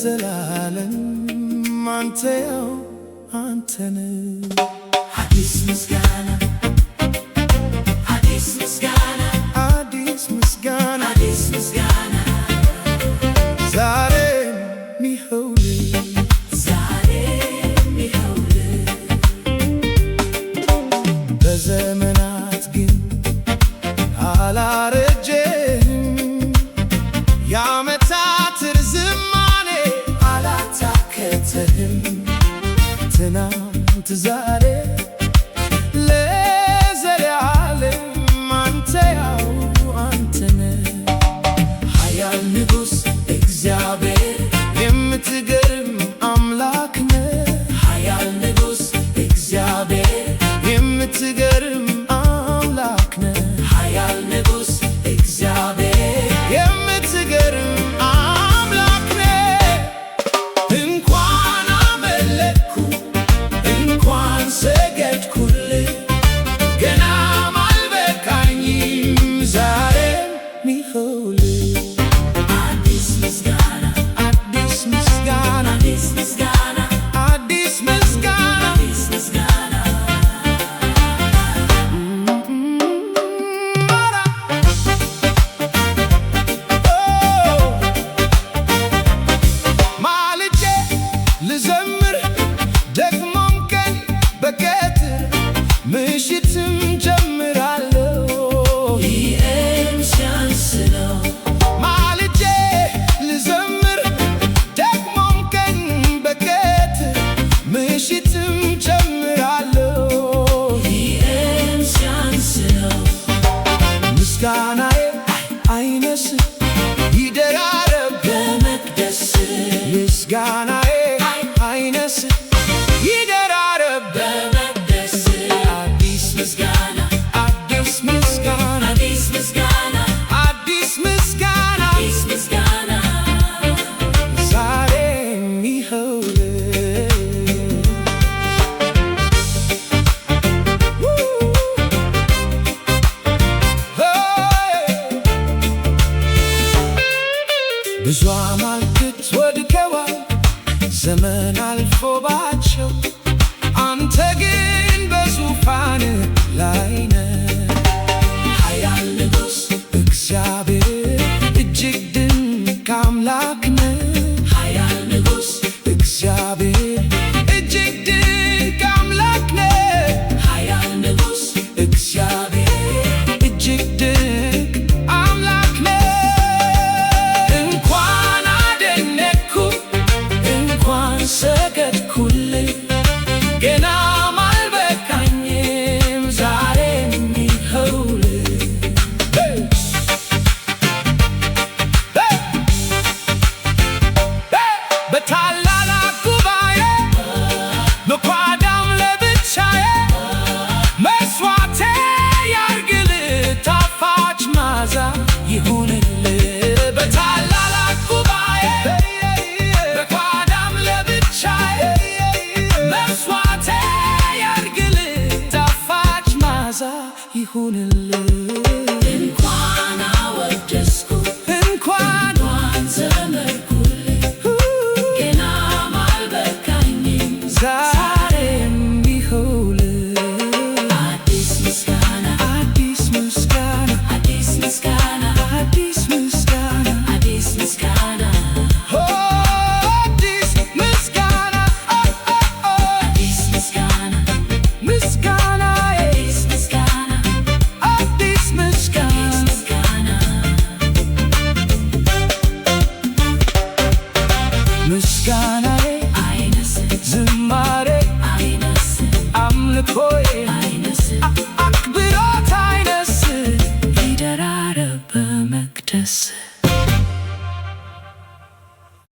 ለዘላለም አንተው አንተነ አዲስ ምስጋና አዲስ ምስጋና አዲስ ምስጋና አዲስ ምስጋና ዛሬም ይኸውልህ ዛሬም ይኸውልህ በዘመናት ግን አላረጀህም የዓመታት ርዝማኔ አላታከተህም ትናንት ዛሬ ለዘላለም አንተው አንተነ ኃያል ንጉሥ እግዚአብሔር የምትገርም አምላክ ነህ ኃያል ንጉሥ እግዚአብሔር የምትገርም አምላክ ነህ ኃያል ንጉሥ እግዚአብሔር የምትገርም አምላክ ነህ እንኳን አመለክኩ እንኳን ሰገድኩልህ ገናም አልበቃኝም ዛሬም ይኸውልህ አዲስ ምስጋና አዲስ ምስጋና አዲስ ምስጋና አዲስ ምስጋና አዲስ ምስጋና ማልጄ ልዘምር ደግሞም ቀን በቀትር ምሽትም ጀምራለሁ ይህም ሲያንስ ነው ማልጄ ልዘምር ደግሞም ቀን በቀትር ምሽትም ጀምራለሁ ይህም ሲያንስ ነው ምስጋናዬ አይነስም ይደራረብ በመቅደስ ምስጋናዬ አይነስም ይደራረብ በመቅደስ አዲስ ምስጋና አዲስ ምስጋና አዲስ ምስጋና አዲስ ምስጋና አዲስ ምስጋና ዛሬም ይኸውልህ ብዙ አማልክት ወድቀዋል ዘመን አልፎባቸው አንተ ግን በዙፋን ላይ ነህ ኃያል ንጉሥ እግዚአብሔር እጅግ ድንቅ አምላክ ነህ ኃያል ንጉሥ እግዚአብሔር እጅግ ድንቅ አምላክ ነህ ኃያል ንጉሥ እግዚአብሔር እጅግ ድንቅ አምላክ ነህ እንኳን አደነቅኩ እንኳን ሰገድኩልህ ገናም አልበቃኝም ዛሬም ይኸውልህ በታላላቅ ጉባኤ መቋዳም ለብቻዬ መስዋዕቴ ያርግልህ ጣፋጭ መዓዛ ይሁንልህ በታላላቅ ጉባኤ መቋዳም ለብቻዬ መስዋዕቴ ያርግልህ ጣፋጭ መዓዛ ይሁንልህ እንኳን አወደስኩ እንኳን ዘመርኩልህ ገናም አልበቃኝም ዛሬም ይኸውልህ አዲስ ምስጋና አዲስ ምስጋና አዲስ ምስጋና አዲስ ምስጋና አዲስ ምስጋና አዲስ ምስጋና አዲስ ምስጋና ምስጋና አዲስ ምስጋና አዲስ ምስጋና ምስጋና